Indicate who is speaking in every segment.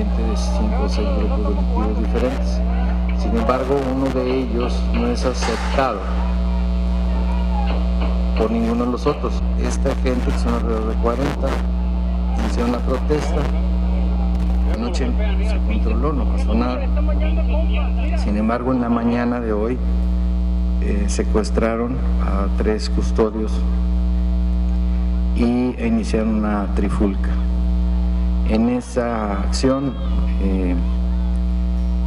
Speaker 1: gente de 5 o 6 grupos delictivos diferentes. Sin embargo, uno de ellos no es aceptado por ninguno de los otros. Esta gente, que son alrededor de 40, hicieron la protesta. Anoche se controló, no pasó nada. Sin embargo, en la mañana de hoy secuestraron a 3 custodios e iniciaron una trifulca. En esa acción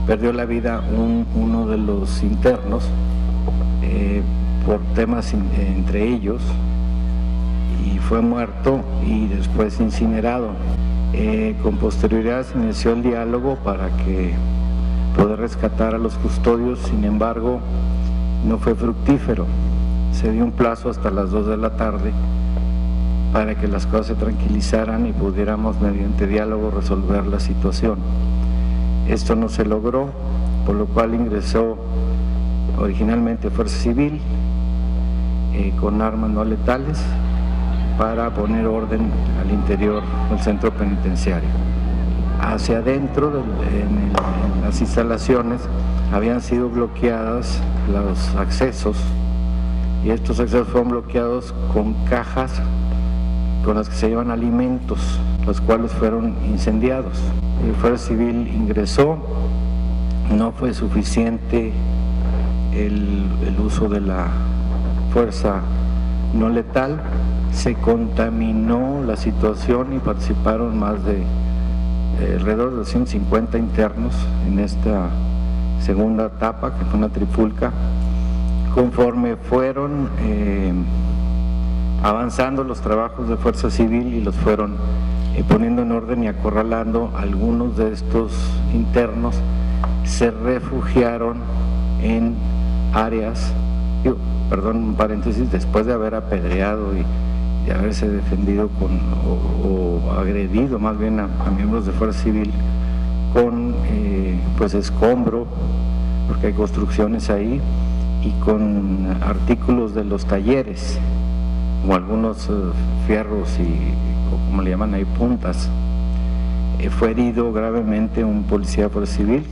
Speaker 1: perdió la vida uno de los internos por temas entre ellos, y fue muerto y después incinerado. Con posterioridad se inició el diálogo para poder rescatar a los custodios. Sin embargo, no fue fructífero. Se dio un plazo hasta las 2 de la tarde para que las cosas se tranquilizaran y pudiéramos mediante diálogo resolver la situación. Esto no se logró, por lo cual ingresó originalmente Fuerza Civil con armas no letales para poner orden al interior del centro penitenciario. Hacia adentro, en las instalaciones, habían sido bloqueadas los accesos, y estos accesos fueron bloqueados con cajas con las que se llevan alimentos, los cuales fueron incendiados. El Fuerza Civil ingresó, no fue suficiente el uso de la fuerza no letal, se contaminó la situación y participaron más de alrededor de 250 internos en esta segunda etapa, que fue una trifulca. Conforme fueron avanzando los trabajos de Fuerza Civil y los fueron poniendo en orden y acorralando, algunos de estos internos se refugiaron en áreas, un paréntesis, después de haber apedreado y de haberse defendido o agredido más bien a miembros de Fuerza Civil con escombro, porque hay construcciones ahí, y con artículos de los talleres, como algunos fierros o como le llaman ahí, puntas. Fue herido gravemente un policía de Fuerza Civil,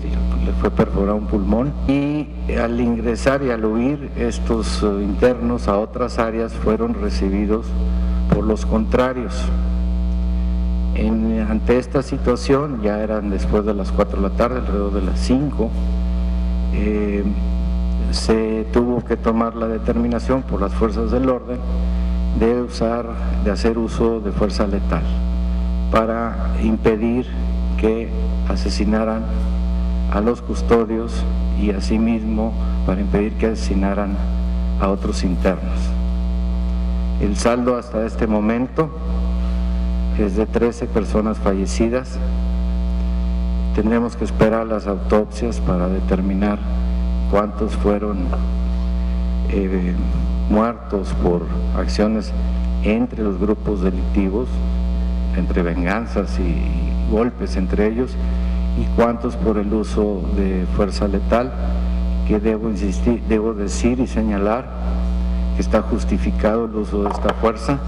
Speaker 1: le fue perforado un pulmón, y al ingresar y al huir estos internos a otras áreas fueron recibidos por los contrarios. Ante esta situación, ya eran después de las 4 de la tarde, alrededor de las 5, se tuvo que tomar la determinación por las fuerzas del orden de hacer uso de fuerza letal para impedir que asesinaran a los custodios y asimismo para impedir que asesinaran a otros internos. El saldo hasta este momento es de 13 personas fallecidas. Tendremos que esperar las autopsias para determinar cuántos fueron muertos por acciones entre los grupos delictivos, entre venganzas y golpes entre ellos, y cuántos por el uso de fuerza letal, que debo decir y señalar que está justificado el uso de esta fuerza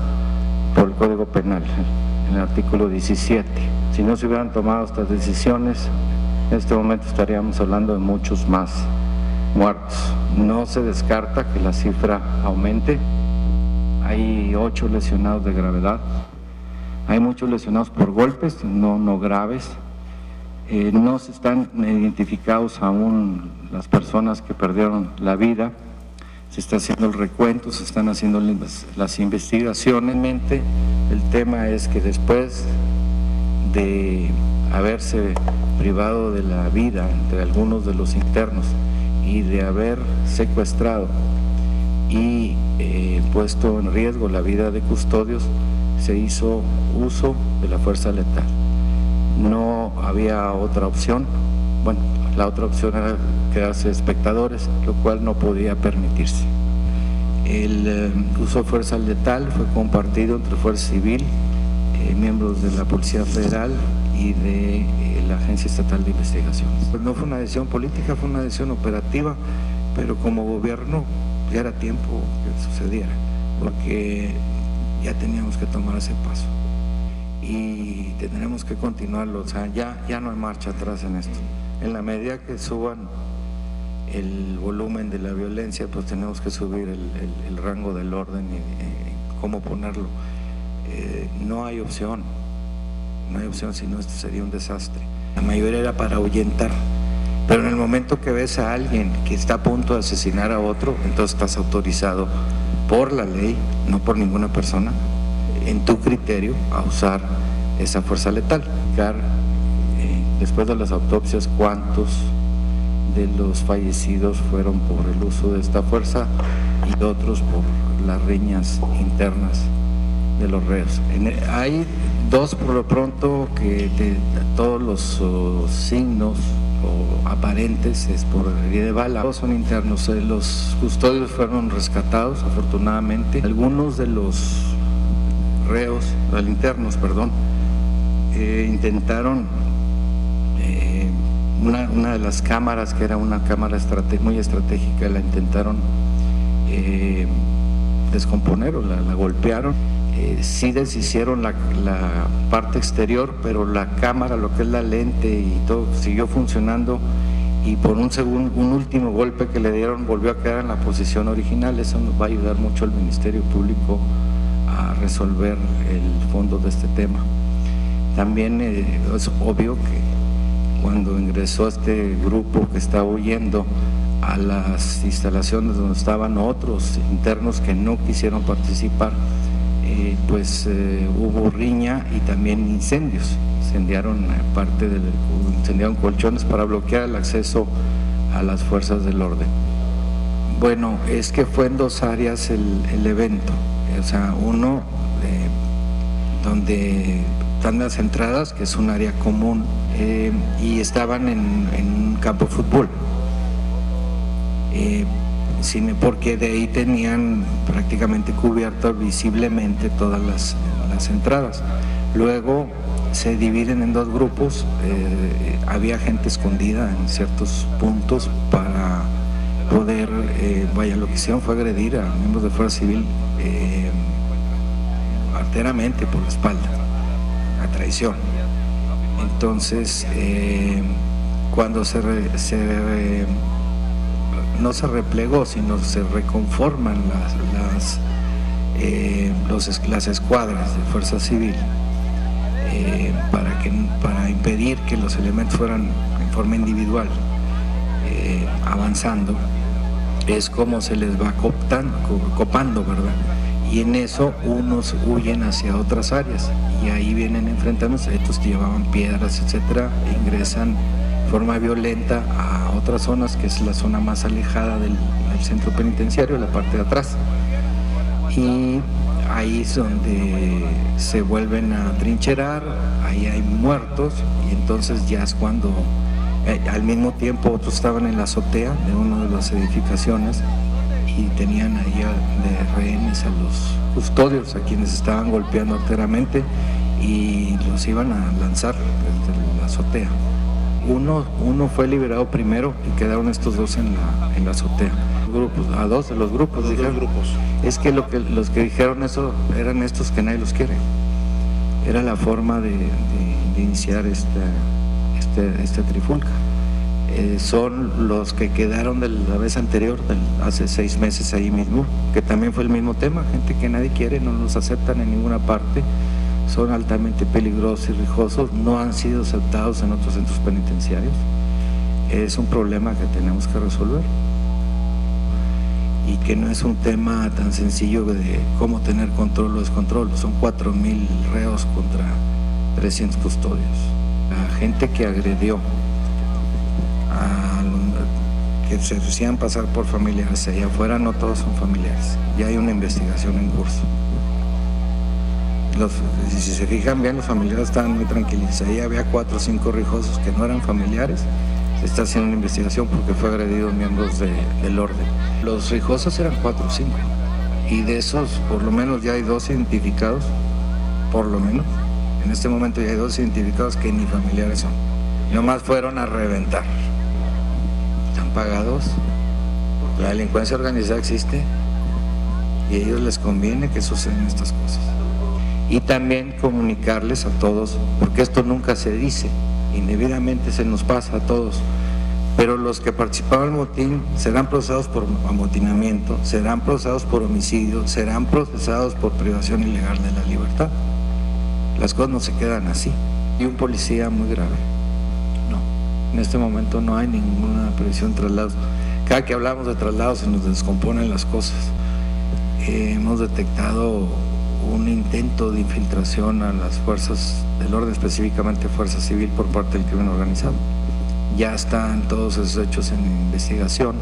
Speaker 1: por el Código Penal, en el artículo 17. Si no se hubieran tomado estas decisiones, en este momento estaríamos hablando de muchos más muertos. No se descarta que la cifra aumente. Hay 8 lesionados de gravedad. Hay muchos lesionados por golpes, no graves. No se están identificados aún las personas que perdieron la vida. Se está haciendo el recuento, se están haciendo las investigaciones. El tema es que después de haberse privado de la vida entre algunos de los internos y de haber secuestrado y puesto en riesgo la vida de custodios, se hizo uso de la fuerza letal. No había otra opción. Bueno, la otra opción era quedarse espectadores, lo cual no podía permitirse. El uso de fuerza letal fue compartido entre Fuerza Civil, miembros de la Policía Federal y de la Agencia Estatal de Investigación. Pues no fue una decisión política, fue una decisión operativa, pero como gobierno ya era tiempo que sucediera, porque ya teníamos que tomar ese paso. y tendremos que continuarlo. O sea, ya no hay marcha atrás en esto. En la medida que suban el volumen de la violencia, pues tenemos que subir el rango del orden y cómo ponerlo. No hay opción, si no esto sería un desastre. La mayoría era para ahuyentar, pero en el momento que ves a alguien que está a punto de asesinar a otro, entonces estás autorizado por la ley, no por ninguna persona, en tu criterio, a usar esa fuerza letal. Después de las autopsias, cuántos de los fallecidos fueron por el uso de esta fuerza y otros por las riñas internas de los reos. Hay dos por lo pronto que todos los signos o aparentes es por herida de bala, todos son internos. Los custodios fueron rescatados afortunadamente. Algunos de los internos, intentaron una de las cámaras, que era una cámara muy estratégica, la intentaron descomponer o la golpearon. Sí deshicieron la parte exterior, pero la cámara, lo que es la lente y todo, siguió funcionando, y por un último golpe que le dieron volvió a quedar en la posición original. Eso nos va a ayudar mucho al Ministerio Público a resolver el fondo de este tema. También es obvio que cuando ingresó este grupo que estaba huyendo a las instalaciones donde estaban otros internos que no quisieron participar, hubo riña y también incendios. Incendiaron colchones para bloquear el acceso a las fuerzas del orden. Bueno, es que fue en dos áreas el evento. O sea, uno donde están las entradas, que es un área común, y estaban en un campo de fútbol, porque de ahí tenían prácticamente cubiertas visiblemente todas las entradas. Luego se dividen en dos grupos. Había gente escondida en ciertos puntos para poder, lo que hicieron fue agredir a miembros de Fuerza Civil arteramente por la espalda, a traición. Entonces, cuando no se replegó, sino se reconforman las escuadras de Fuerza Civil para impedir que los elementos fueran en forma individual avanzando, es como se les va copando, ¿verdad? Y en eso unos huyen hacia otras áreas y ahí vienen enfrentamientos. Estos llevaban piedras, etcétera, e ingresan de forma violenta a otras zonas, que es la zona más alejada del centro penitenciario, la parte de atrás, y ahí es donde se vuelven a trincherar. Ahí hay muertos, y entonces ya es cuando al mismo tiempo otros estaban en la azotea de una de las edificaciones y tenían ahí de rehenes a los custodios, a quienes estaban golpeando arteramente, y los iban a lanzar desde la azotea. Uno fue liberado primero y quedaron estos dos en la azotea. A dos de los grupos dijeron. Es que los que dijeron eso eran estos que nadie los quiere. Era la forma de iniciar esta trifulca. Son los que quedaron de la vez anterior, hace 6 meses ahí mismo, que también fue el mismo tema, gente que nadie quiere, no los aceptan en ninguna parte, son altamente peligrosos y rijosos, no han sido aceptados en otros centros penitenciarios. Es un problema que tenemos que resolver y que no es un tema tan sencillo de cómo tener control o descontrol. Son 4,000 reos contra 300 custodios. La gente que agredió, que se hacían pasar por familiares allá afuera, no todos son familiares. Ya hay una investigación en curso. Si se fijan bien, los familiares estaban muy tranquilos. Ahí había 4 o 5 rijosos que no eran familiares. Se está haciendo una investigación porque fue agredido miembros del orden. Los rijosos eran 4 o 5, y de esos por lo menos ya hay 2 identificados, por lo menos. En este momento ya hay 2 identificados que ni familiares son. Nomás fueron a reventar. Están pagados. La delincuencia organizada existe y a ellos les conviene que sucedan estas cosas. y también comunicarles a todos, porque esto nunca se dice, indebidamente se nos pasa a todos, pero los que participaron en el motín serán procesados por amotinamiento, serán procesados por homicidio, serán procesados por privación ilegal de la libertad. Las cosas no se quedan así. Y un policía muy grave. No, en este momento no hay ninguna previsión de traslados. Cada que hablamos de traslados se nos descomponen las cosas. Hemos detectado un intento de infiltración a las fuerzas del orden, específicamente Fuerza Civil, por parte del crimen organizado. Ya están todos esos hechos en investigación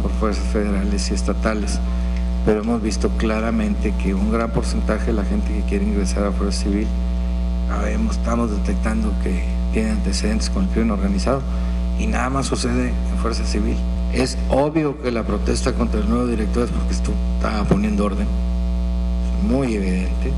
Speaker 1: por fuerzas federales y estatales, pero hemos visto claramente que un gran porcentaje de la gente que quiere ingresar a Fuerza Civil, estamos detectando que tiene antecedentes con el crimen organizado, y nada más sucede en Fuerza Civil. Es obvio que la protesta contra el nuevo director es porque esto está poniendo orden, es muy evidente.